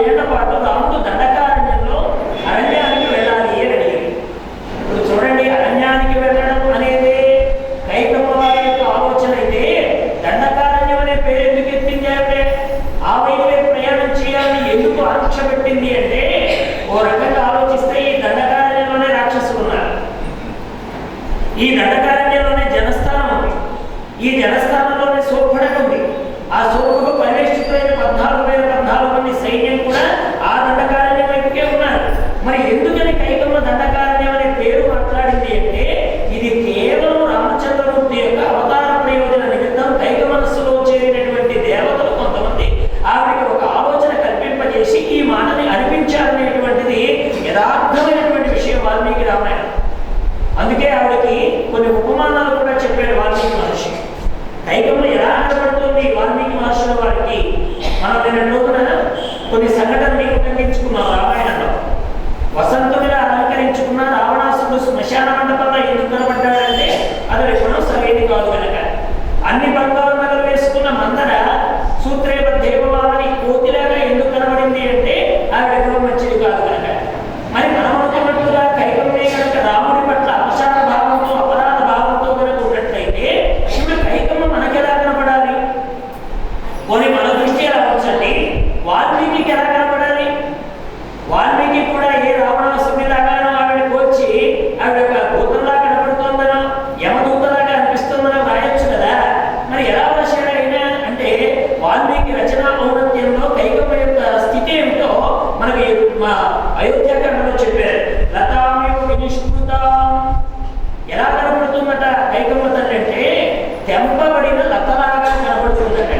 ఏళ్ల పాటు రాముడు దండకారణ్యంలో అరణ్యానికి వెళ్ళాలి అని అడిగింది. ఇప్పుడు చూడండి, అరణ్యానికి వెళ్ళడం అనేది కైకమ్మ వారి యొక్క ఆలోచన అయితే దండకారణ్యం అనే పేరు ఎందుకు ఎత్తింది అంటే ఆ వైపే ప్రయాణం చేయాలని ఎందుకు ఆంక్ష పెట్టింది అంటే ఓ రకంగా ఆలోచిస్తే ఈ దండకారణ్యంలోనే రాక్షసులు ఉన్నారు, ఈ దండకారణ్యంలోనే జనస్థానం ఉంది, ఈ జనస్థానంలోనే శూర్పణఖ ఉంది. ఆ శూర్పణఖ పరివేష్టితులైన 14,000 మంది సైన్యం కూడా ఆ దండకారణ్యం వైపుకే ఉన్నారు. మరి ఎందుకని కైకమ్మ దండకారణ్యం అనే పేరు మాట్లాడింది అంటే ఇది కేవలం రామచంద్రమూర్తి యొక్క అవతార ప్రయోజన నిమిత్తం కైక మనస్సులో చేరినటువంటి దేవతలు కొంతమంది ఆవిడకి ఒక ఆలోచన కల్పింపజేసి ఈ మాటని అనిపించాలనేటువంటిది యథార్థమైనటువంటి విషయం వాల్మీకి రామాయణం. అందుకే ఆవిడకి కొన్ని ఉపమానాలు కూడా చెప్పాడు వాల్మీకి మహర్షి. కైకమ్మ ఎలా కనబడుతుంది వాల్మీకి మహర్షుల వారికి మనం నిన్న రోజున కొన్ని సంఘటనలు ఉల్లంఘించుకున్నాం. రామాయణంలో వసంతుడిగా అలంకరించుకున్న రావణాసుడు శ్మశాన మండపంలో ఎందుకు కనబడ్డాడంటే అతడి గుణం సరైనది కాదు కనుక. అన్ని బంగారు నగలు వేసుకున్న మందర సూత్రేవ దేవవాలని కోతిలాగా ఎందుకు కనబడింది అంటే ఆవిడ గుణం మంచిది కాదు కనుక. మరి మనం అనుకున్నట్టుగా కైకమ్మే కనుక రాముడి పట్ల అపచార భావంతో అపరాధ భావంతో కనుక ఉన్నట్లయితే ఇప్పుడు కైకమ్మ మనకెలా కనపడాలి? పోనీ మన దృష్టి ఎలా వచ్చండి, వాల్మీకి ఎలా కనపడాలి? వాల్మీకి కూడా ఏ రావణాసుని లాగానో ఆవిడకి వచ్చి ఆవిడ ఒక భూతంలా కనపడుతోందనో యమదూతలాగా అనిపిస్తుందనో రాయొచ్చు కదా. మరి ఎలా రాశాడు అయినా అంటే వాల్మీకి రచనా ఔన్నత్యంలో కైకమ్మ యొక్క స్థితి ఏమిటో మనకి మా అయోధ్యాకాండలో చెప్పారు. లతామివ వినిష్కృతాం ఎలా కనపడుతుందట కైకమ్మ తల్లి అంటే తెంపబడిన లతలాగా కనపడుతుందట.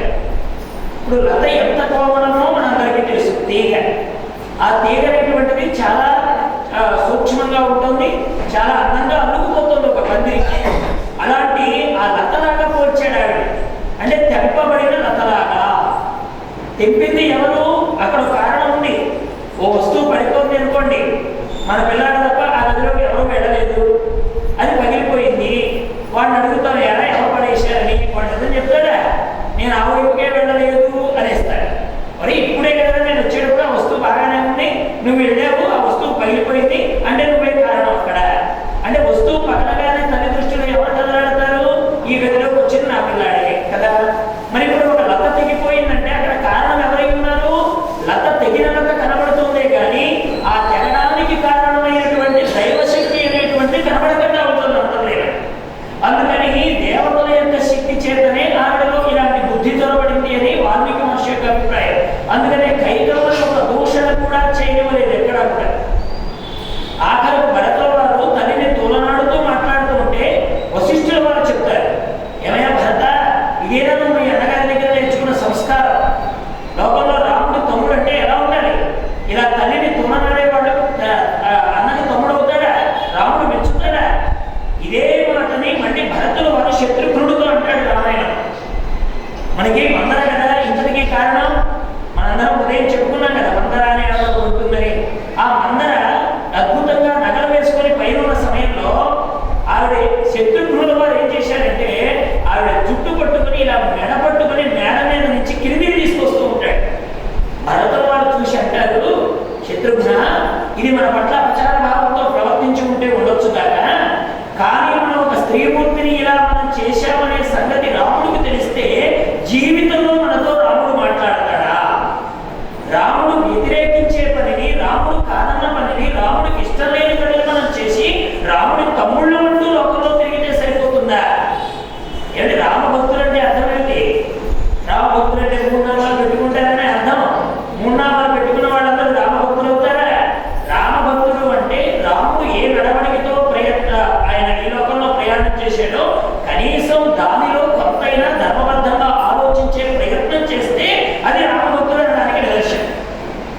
ఇప్పుడు లత ఎంత కోమలమో మనందరికీ తెలుసు. తీగ, ఆ తీగ అనేటువంటిది చాలా సూక్ష్మంగా ఉంటుంది, చాలా అందంగా అల్లుకుపోతుంది ఒక పందిరికి. అలాంటి ఆ లతలాగా పోల్చాడు ఆవిడ. అంటే తెంపబడిన లతలాగా. తెంపింది ఎవరు? అక్కడ కారణం ఉంది. ఓ వస్తువు పడిపోతుంది అనుకోండి, మన పిల్లాడు తప్ప ఆ గదిలోకి ఎవరు వెళ్ళలేదు, అది పగిలిపోయింది. వాడిని అడుగుతాను ఎలా ఎవరు పడేశారని, వాడు నిజం చెప్తాడా? నేను ఆ వైపుకే వెళ్ళలేదు అనేస్తాడు. మరి ఇప్పుడే కదా నేను వచ్చేటప్పుడు ఆ వస్తువు బాగానే ఉంది, నువ్వు వెళ్ళావు, ఆ వస్తువు పగిలిపోయింది అంటే నువ్వే కారణం అక్కడ. అంటే వస్తువు పగలగానే తల్లి దృష్టిలో ఎవరు కదలాడతారు? ఈ గదిలోకి వచ్చింది నా పిల్లాడే కదా. మరి ఇప్పుడు ఒక లత తెగిపోయిందంటే అక్కడ కారణం ఎవరై ఉన్నారు? లత తెగిన లత కనబడుతుందే కానీ ఆ తెగడానికి కారణమైనటువంటి దైవశక్తి అనేటువంటి కనబడకుండా ఉంటుంది అంతలేదు. అందుకని దేవతల యొక్క శక్తి చేతనే ఆవిడలో ఇలాంటి బుద్ధి చొరబడింది అని వాల్మీకి మహర్షి యొక్క అభిప్రాయం. అందుకనే కైకమ్మ ఒక దూషణ కూడా చేయనివ్వలేదు ఎక్కడా కూడా. ఆఖరు భరతుల వారు తల్లిని తోలనాడుతూ మాట్లాడుతూ ఉంటే వశిష్ఠుల వారు చెప్తారు, ఏమయ్యా భరత, ఇదేనా నువ్వు మీ అన్నగారి దగ్గర నేర్చుకున్న సంస్కారం? లోకంలో రాముడు తమ్ముడు అంటే ఎలా ఉండాలి? ఇలా తల్లిని తోలనాడేవాడు అన్నకి తమ్ముడు అవుతాడా? రాముడు మెచ్చుతాడా? ఇదే మాటని మళ్ళీ భరతుల వారు శత్రుఘ్నుడితో అంటాడు రామాయణం. మనకి మందర కదా ఇంతటికీ కారణం. మనందరం ఉదయం చెప్పుకున్నాం కదా మందర అనే ఉంటుందని. ఆ మందర అద్భుతంగా నగలు వేసుకొని పైన ఉన్న సమయంలో ఆవిడ శత్రుఘ్నుల వారు ఏం చేశారంటే ఆవిడ జుట్టు పట్టుకుని ఇలా మెడ పట్టుకుని మేడ మీద నుంచి కిరిమిరి తీసుకొస్తూ ఉంటాడు. భరతుల వారు చూసి అంటారు, శత్రుఘ్న, ఇది మన పట్ల అపచార భావంతో ప్రవర్తించి ఉంటే ఉండొచ్చు కాక, కానీ మనం ఒక స్త్రీమూర్తిని ఇలా మనం చేశామనే సంగతి రాముడికి తెలిస్తే జీవితంలో మనతో రాముడు మాట్లాడతాడా? రాముడు వ్యతిరేకించే పనిని, రాముడు కాదన్న పనిని, రాముడికి ఇష్టం లేని పనిని మనం చేసి రాముడి తమ్ముళ్ళు అంటూ లోకంలో తిరిగితే సరిపోతుందా? ఏమిటి రామభక్తులు అంటే అర్థం ఏంటి? రామభక్తులు అంటే 3 నామాలు పెట్టుకుంటారనే అర్థం. 3 నామాలు పెట్టుకున్న వాళ్ళందరూ రామభక్తులు అవుతారా? రామభక్తుడు అంటే రాముడు ఏ నడవడికతో ఆయన ఈ లోకంలో ప్రయాణం చేశాడో కనీసం దానిలో కొంతైనా ధర్మబద్ధంగా ఆలోచించే ప్రయత్నం చేస్తే అది రామభక్తుడు అనడానికి నిదర్శనం.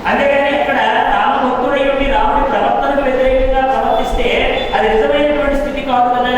అంతేగాని ఇక్కడ రామభక్తుడై ఉండి రాముడి ప్రవర్తనకు వ్యతిరేకంగా ప్రవర్తిస్తే అది నిజమైనటువంటి స్థితి కాదు కదా.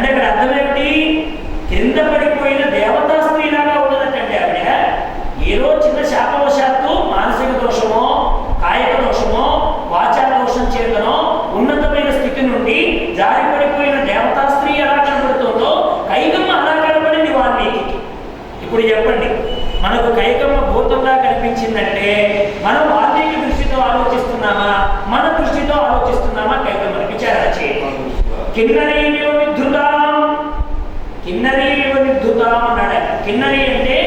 అంటే ఇక్కడ అర్థం ఏమిటి? కింద పడిపోయిన దేవతా స్త్రీలాగా ఉన్నదంటే ఆవిడ ఏదో చిన్న శాపవశాత్తు మానసిక దోషమో కాయక దోషమో వాచా దోషం చేతనో ఉన్నతమైన స్థితి నుండి జారి పడిపోయిన దేవతా స్త్రీ ఎలా కనబడుతుందో కైకమ్మ అలా కనబడింది వాల్మీకి. ఇప్పుడు చెప్పండి, మనకు కైకమ్మ భూతంగా కనిపించిందంటే మనం వాల్మీకి దృష్టితో ఆలోచిస్తున్నామా, మన దృష్టితో ఆలోచిస్తున్నామా? కైకమ్మ విచారణ చేయండి. కిన్నరీమివ విద్ధుతాం, కిన్నరీమివ విద్ధుతాం అన్నాడు. కిన్నరి అంటే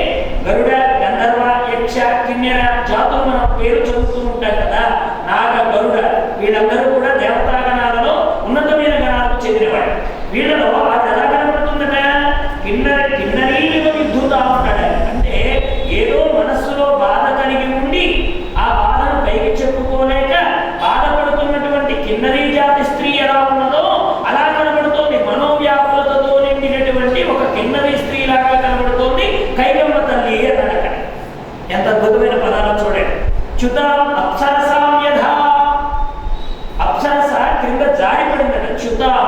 గరుడ, గంధర్వ, యక్ష, కిన్నెర జాతులు మనం పేరు చదువుతూ ఉంటాం కదా. నాగ, గరుడ వీళ్ళందరూ కూడా దేవతాగణాలలో ఉన్నతమైన గణాలకు చెందినవాడు. వీళ్ళలో అది ఎలా కనబడుతుందట? కిన్నరీమివ విద్ధుతాం అన్నాడు. అంటే ఏదో మనస్సులో బాధ కలిగి ఉండి ఆ బాధను పైకి చెప్పుకోలేక బాధపడుతున్నటువంటి కిన్నరీ జాతి స్త్రీ ఎలా ఉన్నదో అలా కనబడుతోంది. మనోవ్యాకులతతో నిండినటువంటి ఒక కిన్నరీ స్త్రీ లాగా కనబడుతోంది కైకమ్మ తల్లి అన్నాడు. అక్కడ ఎంత అద్భుతమైన పదాలు చూడండి. చ్యుతాం అప్సరసాం యథా, అప్సరస క్రింద జారి పడిందట. చ్యుతాం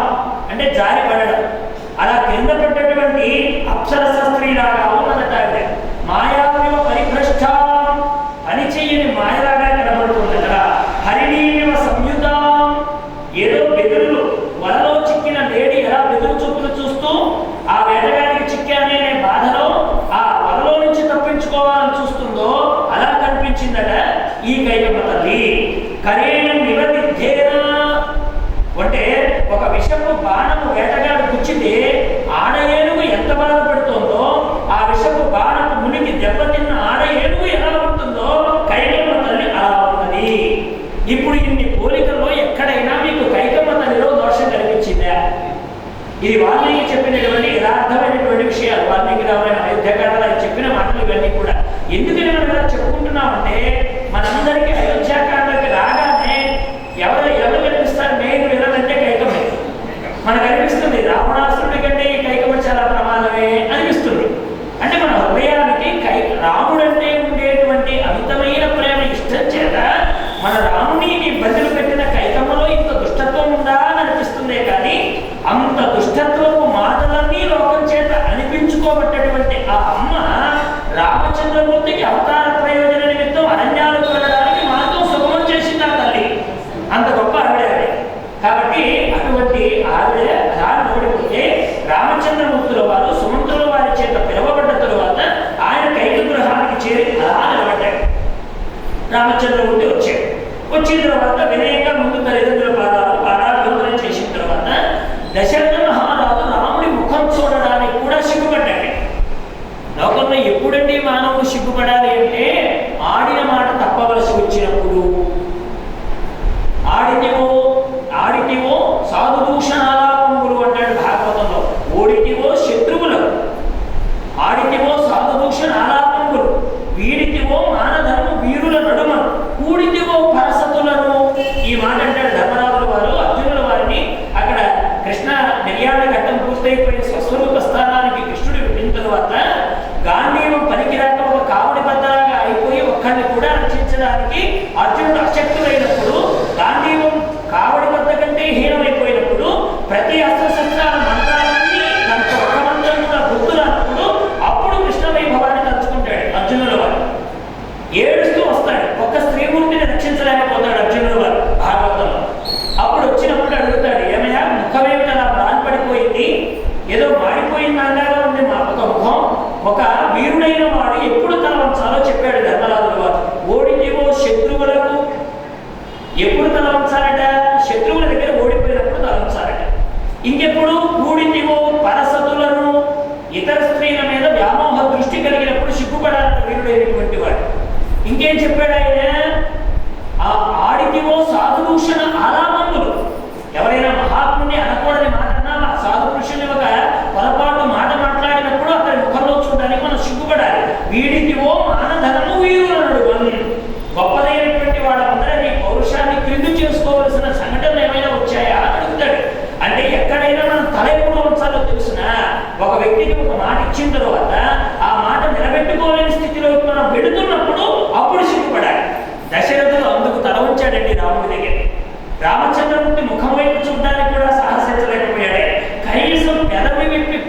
అంటే జారి పడడం. అలా క్రింద పడ్డటువంటి అప్సరస స్త్రీ లాగా ఉన్నదట ఆవిడ. మాయావివ పరిభ్రష్టాం, పని చెయ్యని మాయలాగా కనబడుతుందట. హరిణీమివ సంయుతాం, ఏదో బెదురులు వలలో చిక్కిన లేడీ ఎలా బెదురు చూపులు చూస్తూ ఆ వేటగానికి చిక్కానే బాధలో ఆ వలలో నుంచి తప్పించుకోవాలని చూస్తుందో అలా కనిపించిందట ఈ కైకమ్మ తల్లి. కరేణ నివదిధ్యేన అంటే ఒక విషపు బాణము వేటగాడు గుచ్చితే ఆడ ఏనుగు ఎంత బాధపడుతుందో ఆ విషపు బాణము మునికి దెబ్బతిన్న ఆడ ఏనుగు ఎలా ఉంటుందో కైకమ్మ తల్లి అలా ఉన్నది. ఇప్పుడు ఇన్ని పోలికల్లో ఎక్కడైనా మీకు కైకమ్మ తల్లిలో దోషం కనిపించిందా? ఇది వాల్మీకి చెప్పినటువంటి యథార్థమైనటువంటి విషయాలు. వాల్మీకి రామాయణ అయోధ్యాకాండలో చెప్పిన మాటలు ఇవన్నీ కూడా. ఎందుకని మనం ఇలా చెప్పుకుంటున్నామంటే మనందరికీ అయోధ్యాకాండకి రాగానే ఎవరు కనిపిస్తారు? మెయిన్ విలన్ అంటే కైకమ్మ మనకు అనిపిస్తుంది. రావణాసురుడి కంటే ఈ కైకమ్మ చాలా ప్రమాదమే అనిపిస్తుంది. అంటే మన హృదయానికి రాముడు అంటే ఉండేటువంటి అమితమైన ప్రేమ ఇష్టం చేత మన రాముని ఇబ్బందులు పెట్టిన కైకమ్మలో ఇంత దుష్టత్వం ఉందా అని అనిపిస్తుందే కానీ అంత దుష్టత్వపు మాటలన్నీ లోకం చేత అనిపించుకోబట్టేటువంటి ఆ అమ్మ రామచంద్రమూర్తికి అవతార ప్రయోజన నిమిత్తం అరణ్యాలకు వెళ్ళడానికి మార్గం సుగమం చేసింది ఆ తల్లి. అంత గొప్ప ఆవిడ. కాబట్టి అటువంటి ఆవిడ రాబడిపోతే రామచంద్రమూర్తుల వారు సుమంత్రుల వారి చేత పిలువబడ్డ తరువాత ఆయన కైక గృహానికి చేరి అలా నిలబడ్డాడు. రామచంద్రమూర్తి వచ్చాడు. వచ్చిన తర్వాత వినయంగా ముందు తల్లిదండ్రుల పాదాభివందనం చేసిన తర్వాత దశరథ మహారాజు రాముడి ముఖం చూడడానికి కూడా సిగ్గుపడ్డాడు. లోకంలో ఎప్పుడండి మానవుడు సిగ్గుపడాలి అంటే ఆడిన మాట తప్పవలసి వచ్చినప్పుడు. ఆడిటివో సాధుభూషణాలాపములు అంటాడు భాగవతంలో. ఓడిటివో శత్రువులకు, ఆడిటివో సాధుభూషణాలాపములు, వీడిటివో మానధర్మ వీరుల నడుమ, కూడిటివో పరసతులను. ఈ మాట అంటాడు ధర్మరాజుల వారు అర్జునుల వారిని అక్కడ కృష్ణ నిర్యాణ ఘట్టం పూర్తయిపోయిన స్వస్వరూప స్థానానికి కృష్ణుడు వెళ్ళిన తరువాత గాంధీవం పనికిరాక ఒక కావడి బద్దలాగా అయిపోయి ఒక్కరిని కూడా రక్షించడానికి అర్జునుడు అశక్తులైనప్పుడు, గాంధీవం కావడి బద్ద కంటే హీనమైపోయినప్పుడు, ప్రతి అస్త్రశస్త్రాల మంత్రాలన్నీ తనకు ఒక మంత్రం కూడా గుర్తురానప్పుడు అప్పుడు కృష్ణ వైభవాన్ని తలుచుకుంటాడు అర్జునుల వారు. ఏడుస్తూ వస్తాడు. ఒక్క స్త్రీమూర్తిని రక్షించలేకపోతాడు అర్జునుల వారు భాగవతంలో. అప్పుడు వచ్చినప్పుడు అడుగుతాడు, ఏమయ్యా ముఖమేమిటి అలా బాధపడిపోయింది, ఏదో మాడిపోయింది అందాగా ఉంది మా ఒక ముఖం. ఒక వీరుడైన వాడు ఎప్పుడు తన వంచాలో చెప్పాడు ధర్మరాజుల వారు. ఓడిటివో శత్రువులకు,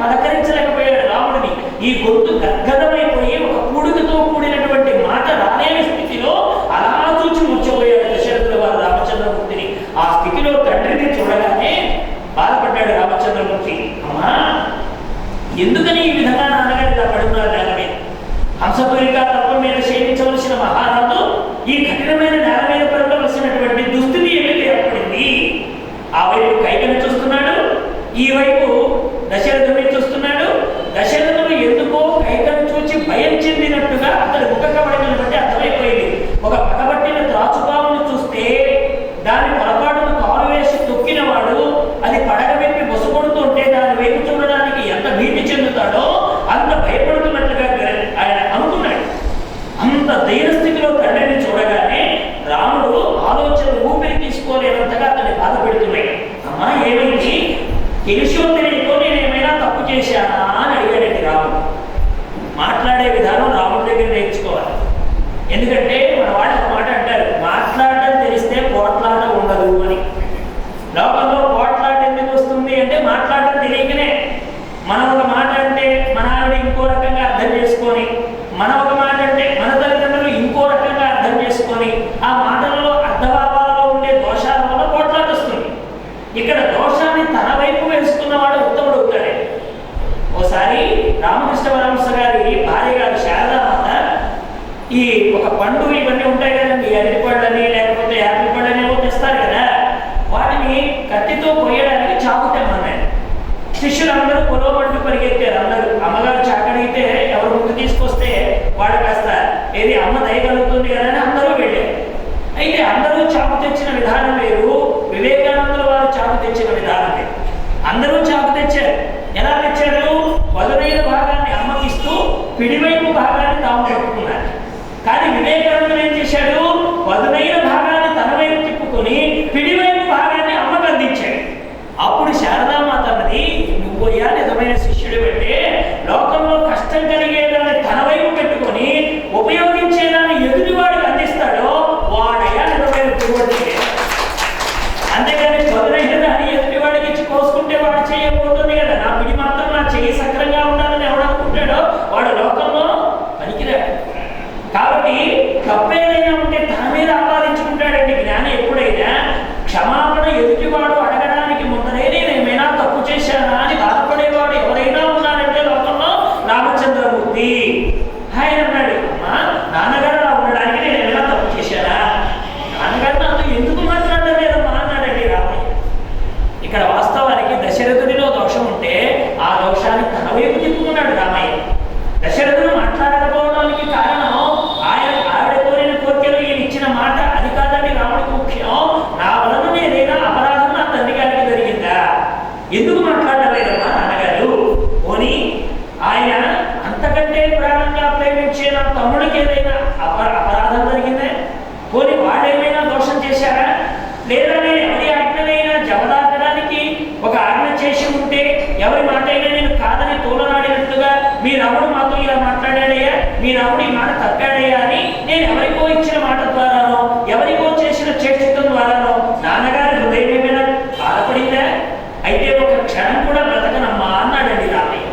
పలకరించలేకపోయాడు రాముడిని. ఈ గొంతు గద్గదమైపోయి ఒక పూడికతో కూడినటువంటి మాట రాలేని స్థితిలో అలా చూచి ముచ్చపోయాడు దశరథుల వారు రామచంద్రమూర్తిని. ఆ స్థితిలో తండ్రిని చూడగానే బాధపడ్డాడు రామచంద్రమూర్తి. అమ్మా, ఎందుకని ఈ విధంగా నాన్నగారు ఇలా పడుతున్నారు నేల మీద? హంసపురిగా తత్వం మీద శేషించవలసిన మహారాజు ఈ కఠినమైన నేల మీద పడవలసినటువంటి దుస్థితి ఏమిటి ఏర్పడింది? ఆ వైపు కైకని చూస్తున్నాడు, ఈ వైపు దశరథుని చూస్తున్నాడు. దశరథుడు ఎందుకో కైకను చూచి భయం చెందినట్టుగా అతడు ముఖ కవళికలను బట్టి అర్థమైపోయింది. ఒక పగబట్టిన త్రాచుపామును చూస్తే దాని పొరపాటును కాలు వేసి తొక్కినవాడు అది పడగ వెప్పి బొసగొడుతుంటే దాని వైపు చూడడానికి ఎంత భీతి చెందుతాడో అంత భయపడుతున్నట్లుగా ఆయన అనుకున్నాడు. అంత ధైర్య స్థితిలో తండ్రిని చూడగానే రాముడు ఆలోచన ఊపిరి తీసుకోలేనంతగా అతన్ని బాధ పెడుతున్నాయి. అమ్మా, ఏమైంది? తెలిసో తెలియకో నేను ఏమైనా తప్పు చేశానా అని అడిగాడండి రాముడు. మాట్లాడే విధానం రాముడి దగ్గర నేర్చుకోవాలి. ఎందుకంటే మన వాళ్ళు ఒక మాట అంటారు, మాట్లాడటం తెలిస్తే పోట్లాట ఉండదు అని. లోకంలో పోట్లాట ఎందుకు వస్తుంది అంటే మాట్లాడటం తెలియకనే. మనం ఒక మాట అంటే మన ఆవిడ ఇంకో రకంగా అర్థం చేసుకొని, మనం ఒక మాట అంటే మన తల్లిదండ్రులు ఇంకో రకంగా అర్థం చేసుకొని, ఆ మాటలలో అర్థభావాలలో ఉండే దోషాల వల్ల పోట్లాట వస్తుంది. ఇక్కడ దోషాన్ని తన వైపు వేసుకున్నవాడు ఉత్తముడు అవుతాడే. ఓసారి రామకృష్ణ పరమహంస గారి భార్య గారు శారదామాత ఈ ఒక పండు ఇవన్నీ ఉంటాయి కదండి, అరటి పళ్ళని లేకపోతే యాపిల్ పళ్ళని ఏమో తెస్తారు కదా, వాటిని కత్తితో కొయ్యడానికి చాకు తెమ్మన్నాడు. శిష్యులందరూ పొలవమంటూ పరిగెత్తారు. అందరూ అమ్మగారు చాకడిగితే ఎవరు ముందు తీసుకొస్తే వాడు కాస్త ఏది అమ్మ దయగలుగుతుంది కదా అని అందరూ వెళ్ళారు. అయితే అందరూ చాకు తెచ్చిన విధానం వేరు, వివేకానందుల వారు చాకు తెచ్చిన విధానం వేరు. అందరూ చాకు తెచ్చారు. ఎలా తెచ్చారు? పదునైన భాగాన్ని అమ్మకిస్తూ పిడివైపు భాగాన్ని తాము పట్టుకున్నారు. కానీ వివేకానందుడు ఏం చేశాడు? పదునైన భాగాన్ని తన వైపు తిప్పుకొని పిడివైపు భాగాన్ని అమ్మకు అందించాడు. అప్పుడు శారదామాత అన్నది, నువ్వయ్యా నిజమైన శిష్యుడు అంటే లోకంలో కష్టం కలిగేదాన్ని తన వైపు పెట్టుకొని ఉపయోగించేదాన్ని ఎదుటివాడికి అందిస్తాడో వాడయ్యా నిజమైన గురువు. అంతేగాని పదునైన దాన్ని ఎదుటివాడికి ఇచ్చి కోసుకుంటే వాడు చేయకపోతుంది కదా. నా పిడి మాత్రం నా చెయ్యి సక్రంగా ఉండాలని ఎవడనుకుంటాడో వాడు లోకంలో పనికిరాడు. కాబట్టి తప్పేదైనా ఉంటే తన మీద ఆపాదించుకుంటాడండి జ్ఞాని. ఎప్పుడైనా క్షమాపణ ఎదుటివాడు అడగడానికి ముందరే నేను ఏమైనా తప్పు చేశానా అని బాధపడేవాడు ఎవరైనా ఉన్నారంటే లోకంలో రామచంద్రమూర్తి. ఆయన అన్నాడు, అమ్మా, నాన్నగారు అలా ఉండడానికి నేను ఏమైనా తప్పు చేశానా? నాన్నగారు నాతో ఎందుకు మాట్లాడడం లేదమ్మా అన్నాడండి రామయ్య. ఇక్కడ వాస్తవానికి దశరథుడిలో దోషం ఉంటే ఆ దోషాన్ని తన వైపు తిప్పుకున్నాడు రామయ్య. దశరథుడు మాట్లాడకపోవడానికి కారణం ఆవిడ కోరిన కోరికలు ఈయన ఇచ్చిన మాట అది కాదండి రాముడికి ముఖ్యం. నా వలన ఏదైనా అపరాధం నా తండ్రి గారికి జరిగిందా? ఎందుకు మాట్లాడలేదమ్మా నాన్నగారు? పోనీ ఆయన అంతకంటే ప్రాణంగా ప్రేమించే నా తమ్ముడికి ఏదైనా అపరాధం జరిగిందా? పోనీ వాడేమైనా దోషం చేశారా? లేదా నేను ఎవరి ఆజ్ఞనైనా జవదాటడానికి ఒక ఆజ్ఞ చేసి ఉంటే ఎవరి మాట అయినా నేను కాదని తోలనాడినట్టుగా మీ రాముడు మాతో ఇలా మాట్లాడాడయ్యా, మీ రాముడు ఈ మాట తప్పాడయ్యా అని నేను ఎవరికో ఇచ్చిన మాట ద్వారానో ఎవరికో చేసిన చేష్టం ద్వారానో నాన్నగారి హృదయం ఏమైనా బాధపడిందా? అయితే ఒక క్షణం కూడా బ్రతకనమ్మా అన్నాడండి రామయ్య.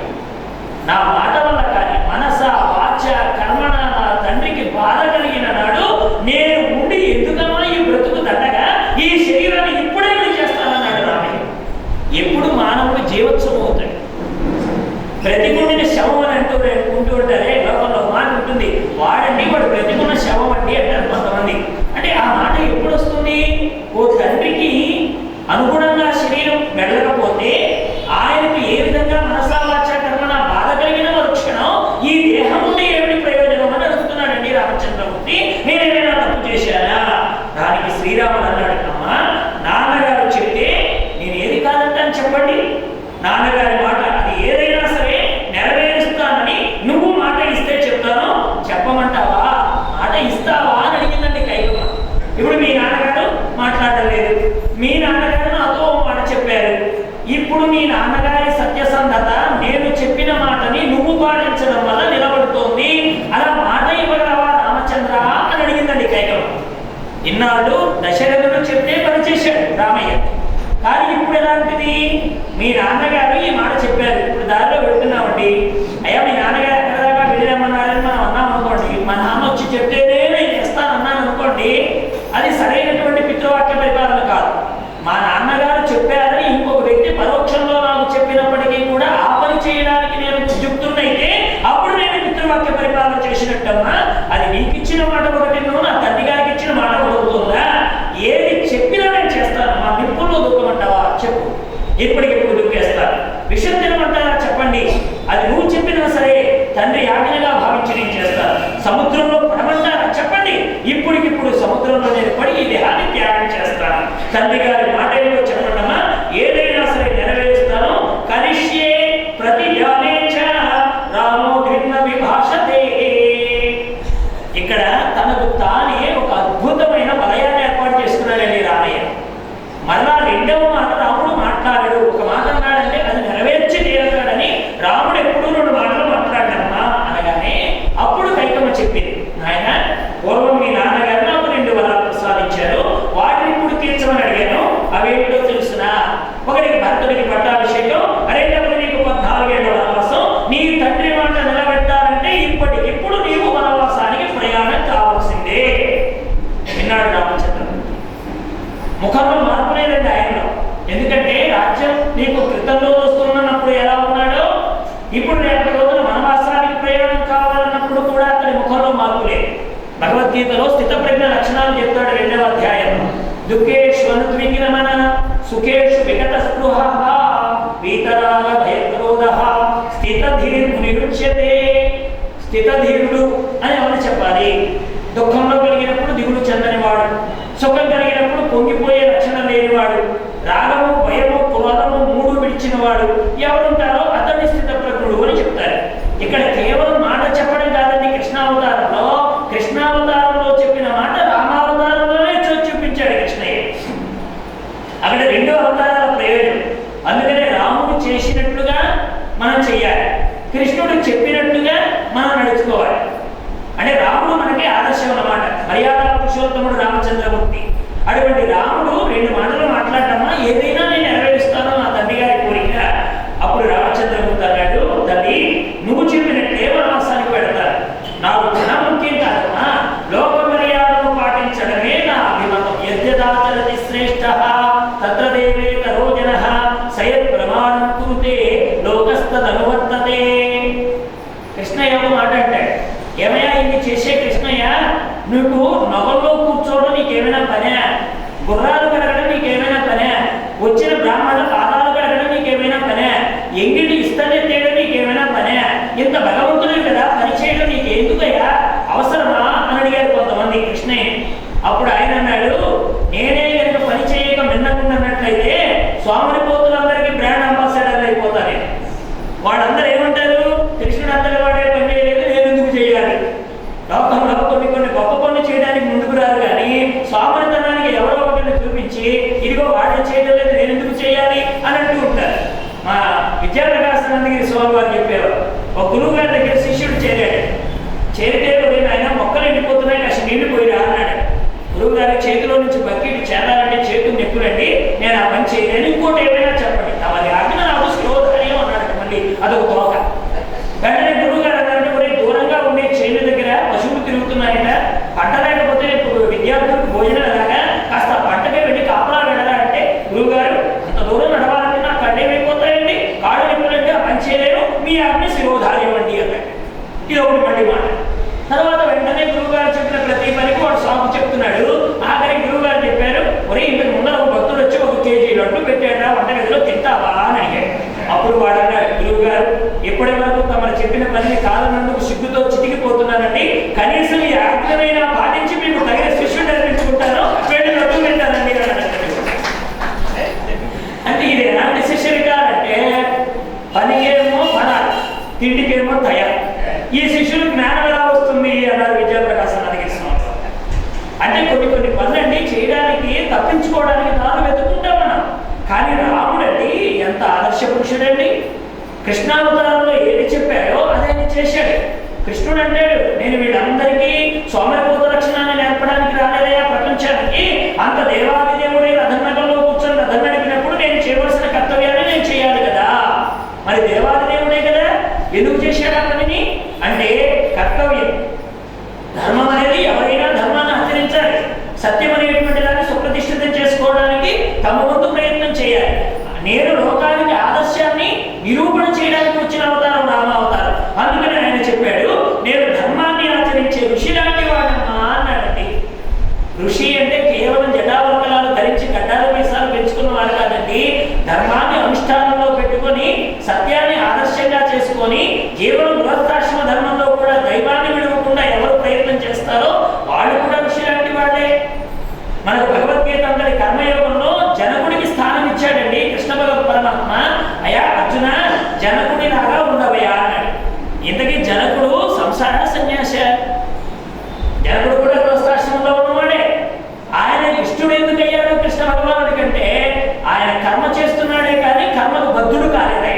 నా మాట వల్ల కానీ మనస వాచ కర్మణ నా తండ్రికి బాధ కలిగిన నాడు నేను ఉండి ఎందుకమ్మా ఈ బ్రతుకు దండగా ఈ శరీరాన్ని ఇప్పుడే చేస్తానన్నాడు రామయ్య. ఎప్పుడు మానవుడు జీవోత్సవం అవుతాడు. బ్రతికుండిన శవం అని ఉంటూ ఉంటారే లోకంలో మాట ఉంటుంది, వాడండి వాడు బ్రతికున్న శవం అండి అంటారు కొంతమంది. అంటే ఆ మాట ఎప్పుడు వస్తుంది? ఓ తండ్రికి అనుగుణంగా శరీరం వెళ్ళకపోతే ఆయనకు ఏ విధంగా మనసావాచ కర్మణ బాధ కలిగిన క్షణం ఈ దేహం ఉండి ఏమిటి ప్రయోజనం అని అడుగుతున్నాడండి రామచంద్రమూర్తి. నేనేమైనా తప్పు చేశానా? దానికి శ్రీరాముడు అన్నాడు, అమ్మా, నాన్నగారు చెప్తే నేను ఏది కాదంటాను చెప్పండి. నాన్నగారి మాట అది ఏదైనా సరే నెరవేరుస్తానని నువ్వు మాట ఇస్తే చెప్తాను, చెప్పమంటావా? మాట ఇస్తావా అని అడిగిందండి కైకమ్మ. ఇప్పుడు మీ నాన్నగారు మాట్లాడటం లేదు, మీ నాన్నగారు నాతో మాట చెప్పారు. ఇప్పుడు మీ నాన్నగారి సత్యసంధత నేను చెప్పిన మాటని నువ్వు పాటించడం వల్ల నిలబడుతోంది. అలా మాట ఇవ్వగలవా రామచంద్ర అని అడిగిందండి కైకమ్మ. ఇన్నాళ్ళు దశరథుడు చెప్తే పనిచేశాడు రామయ్య. కానీ ఇప్పుడు ఎలాంటిది? మీ నాన్నగారు ఈ మాట చెప్పారు, ఇప్పుడు దారిలో భగవద్గీతలో స్థితప్రజ్ఞ లక్షణాలు చెప్తాడు 2వ అధ్యాయంలో. దుఃఖేషు అనుద్విగ్నమన సుఖేషు విగత స్పృహ వీతరాగ భయక్రోధ స్థితధీర్మునిరుచ్యతే. స్థితధీరుడు అని ఎవరు చెప్పాలి? దుఃఖంలో కలిగినప్పుడు దిగులు చెందనివాడు, సుఖం కలిగినప్పుడు పొంగిపోయే లక్షణం లేనివాడు, రాగము భయము క్రోధము 3 విడిచినవాడు ఎవరుంటారో అతన్ని స్థితప్రజ్ఞుడు అని చెప్తారు. ఇక్కడ కేవలం మాట చెప్పడం కాదండి. కృష్ణావతారంలో చెప్పిన మాట రామావతారంలోనే చూపించాడు కృష్ణయ్య. అక్కడ 2 అవతారాల ప్రయోజనం. అందుకనే రాముడు చేసినట్లుగా మనం చెయ్యాలి, కృష్ణుడు చెప్పినట్లుగా మనం నడుచుకోవాలి. అంటే రాముడు మనకి ఆదర్శం అన్నమాట. మర్యాద పురుషోత్తముడు రామచంద్రమూర్తి. అటువంటి రాముడు 2 మాటలు మాట్లాడటమా, ఏదైనా నేను నెరవేరుస్తాను నా తండ్రి గారి కోరిక. అప్పుడు రామచంద్రమూర్తి అన్నాడు, తల్లి నువ్వు చెప్పినట్లే వనవాసానికి పెడతాను. నాకు ధనం ముఖ్యం కాదమ్మా, లోక మర్యాదను పాటించడమే నా అభిమతం. యద్యదాచరతి శ్రేష్ఠ తత్ర దేవేత రోజనః సయత్ ప్రమాణం కురుతే లోకస్తదనువర్తతే. కృష్ణయ్య ఒక మాట అంటాడు, ఏమయ్యా ఇన్ని చేసే కృష్ణయ్య, నువ్వు నగల్లో కూర్చోవడం నీకేమైనా పనే? గుర్రాలు కడగడం నీకేమైనా పనే? వచ్చిన బ్రాహ్మణుల పాదాలు కడగడం నీకేమైనా పనే? ఎంగిటి ఇస్తనే తేయడం నీకేమైనా పనే? ఇంత భగవంతుడు కదా పని చేయడం నీకెందుకయ్యా, అవసరమా అని అడిగారు కొంతమంది కృష్ణయ్య. అప్పుడు ఆయన అన్నాడు, నేనే కనుక పని చేయక మిన్నకున్నట్లయితే స్వామిని పోతులందరికీ బ్రాండ్ అంబాసిడర్లు అయిపోతారు. వాళ్ళందరూ ఏమంటారు, కృష్ణుడు అంతటి వాడే పని చేయలేదు, నేను ఎందుకు చేయాలి? లోకంలో కొన్ని గొప్ప పనులు చేయడానికి ముందుకు రారు, కానీ స్వామితనానికి ఎవరో ఒకరిని చూపించి ఇదిగో వాడే చేయడం లేదు నేను ఎందుకు చేయాలి అని అంటూ ఉంటారు. మా విద్యాప్రకాశానందగిరి స్వామి వారు చెప్పారు, ఒక గురువు గారి దగ్గర శిష్యుడు చేరితే ఆయన మొక్కలు ఎండిపోతున్నాయి, కాస్త నీళ్లు పోయిరా అన్నాడు. గురువు గారి చేతిలో నుంచి బకెట్ చేరాలంటే చేతులు నెప్పులండి, నేను ఆ పని చేయలేను, ఇంకోటి ఏమైనా చెప్పండి. అది ఆజ్ఞ నాకు శ్లోధనీయం అన్నాడు. మళ్ళీ అదొక తోక. వెంటనే గురువు గారు అన్నారంటే, ఒరే దూరంగా ఉండే చేను దగ్గర పశువులు తిరుగుతున్నాయట, పంట లేకపోతే విద్యార్థులకు భోజనం ఎలాగా, కాస్త పంటకే వెళ్ళి కాపలా వెళ్ళరా అంటే, గురువు గారు అంత దూరం నడవాలంటే నాకు కళ్ళేమైపోతాయండి, కాళ్ళు నెప్పులంటే ఆ పని చేయలేను, మీ ఆజ్ఞ శిరోధార్యం అండి అన్నాడు. ఇది ఒకటి మళ్ళీ మాట. తర్వాత వెంటనే గురువు గారు చెప్పిన ప్రతి పనికి వాడు సాగు చెప్తున్నాడు. ఆఖరి గురువు గారు చెప్పారు, ఒరే ఇంతకు ముందర ఒక భక్తుడు వచ్చి 1 కేజీ లడ్డు పెట్టాడా, వంటగదిలో తింటావా అని అడిగాడు. అప్పుడు వాడు అన్నాడు, గురువు గారు ఇప్పటి వరకు తమరు చెప్పిన పనిని కాదన్నందుకు సిగ్గుతో చితికిపోతున్నానండి, కనీసం ఈ ఆజ్ఞమైనా పాటించి మీకు తగిన శిష్యుడు అనిపించుకుంటాను, వెళ్ళి లడ్డు పెట్టానండి అంటే ఇది ఎలాంటి శిష్యుడికారంటే పనికేమో పడాలి, తిండికేమో తయారు. ఈ శిష్యుడు జ్ఞానం ఎలా వస్తుంది అన్నారు విద్యాప్రకాశానందగిరి స్వామి. అంటే కొన్ని పనులండి చేయడానికి తప్పించుకోవడానికి తాను వెతుకుంటాం మనం. కానీ రాముడండి ఎంత ఆదర్శ పురుషుడండి. కృష్ణావతారంలో ఏది చెప్పాడో అదే చేశాడు. కృష్ణుడు అంటాడు, నేను వీళ్ళందరికీ సోమరిపోత లక్షణాన్ని నేర్పడానికి రాలేదయా ప్రపంచానికి, అంత దేవాది దేవుడే రథనగంలో కూర్చొని రథం నడిపినప్పుడు నేను చేయవలసిన కర్తవ్యాన్ని నేను చేయాలి కదా. మరి దేవాది దేవుడే కదా, ఎందుకు చేశాడు ఆ పనిని అంటే కర్తవ్యం. ధర్మం అనేది ఎవరైనా ధర్మాన్ని ఆచరించాలి, సత్యం అనేటువంటి దాన్ని సుప్రతిష్ఠితం చేసుకోవడానికి తమ వంతు ప్రయత్నం చేయాలి. నేను లోకానికి ఆదర్శాన్ని నిరూపణ చేయడానికి వచ్చిన అవతారం రామావతారం. అందుకని ఆయన చెప్పాడు, నేను ధర్మాన్ని ఆచరించే ఋషి లాంటి వాడమ్మా అన్నాడండి. ఋషి అంటే కేవలం జటావల్కలాలు ధరించి గడ్డాలు మీసాలు పెంచుకున్న వాడు కాదండి. ధర్మాన్ని అనుష్ఠానంలో పెట్టుకొని సత్యాన్ని ఆదర్శంగా చేసుకొని కేవలం గృహస్థాశ్రమ ధర్మంలో కూడా దైవాన్ని విడవకుండా ఎవరు ప్రయత్నం చేస్తారో వాళ్ళు కూడా ఋషి లాంటి వాడే. మనకు భగవద్గీత అంతటి కర్మయోగంలో జనకుడికి స్థానం ఇచ్చాడండి కృష్ణ భగవత్ పరమాత్మ. అయా అర్జున జనకుడి లాగా ఉండవయా అన్నాడు. ఇంతకీ జనకుడు సంసార సన్యాస, జనకుడు కూడా గృహస్థాశ్రమంలో ఉన్నవాడే. ఆయన ఇష్టడు ఎందుకు అయ్యాడు కృష్ణ భగవానుడి కంటే, ఆయన కర్మ చేస్తున్నాడే కానీ కర్మకు బద్ధుడు కాలేదే.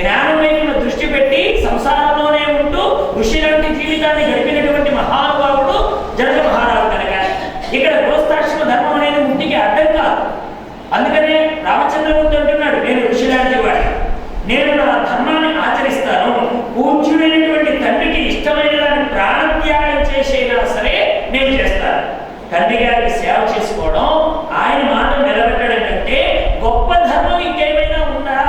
జ్ఞానం వైపున దృష్టి పెట్టి సంసారంలోనే ఉంటూ ఋషి లాంటి జీవితాన్ని గడిపినటువంటి మహానుభావుడు జనక మహారాజు కనుక ఇక్కడ గృహస్థాశ్రమ ధర్మం అనేది ముట్టికి అడ్డం కాదు. అందుకనే రామచంద్రమూర్తి అంటున్నాడు, నేను ఋషి లాంటి వాడి, నేను నా ధర్మాన్ని ఆచరిస్తాను. పూజ్యుడైనటువంటి తండ్రికి ఇష్టమైన దాన్ని ప్రాణత్యాగం చేసైనా సరే నేను చేస్తాను. తండ్రి గారికి సేవ చేసుకోవడం, ఆయన మాట నిలబెట్టడం కంటే గొప్ప ధర్మం ఇంకేమైనా ఉందా?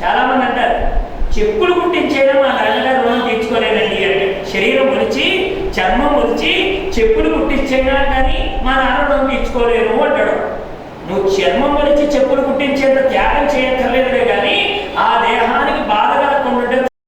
చాలా మంది అంటారు, చెప్పులు కుట్టించేయడం మా నాన్నగారు రుణం తీర్చుకోలేనండి అంటే. శరీరం ఒలిచి చర్మం ఒలిచి చెప్పులు కుట్టించైనా కానీ మా నాన్న డొంకి ఇచ్చుకోలేదు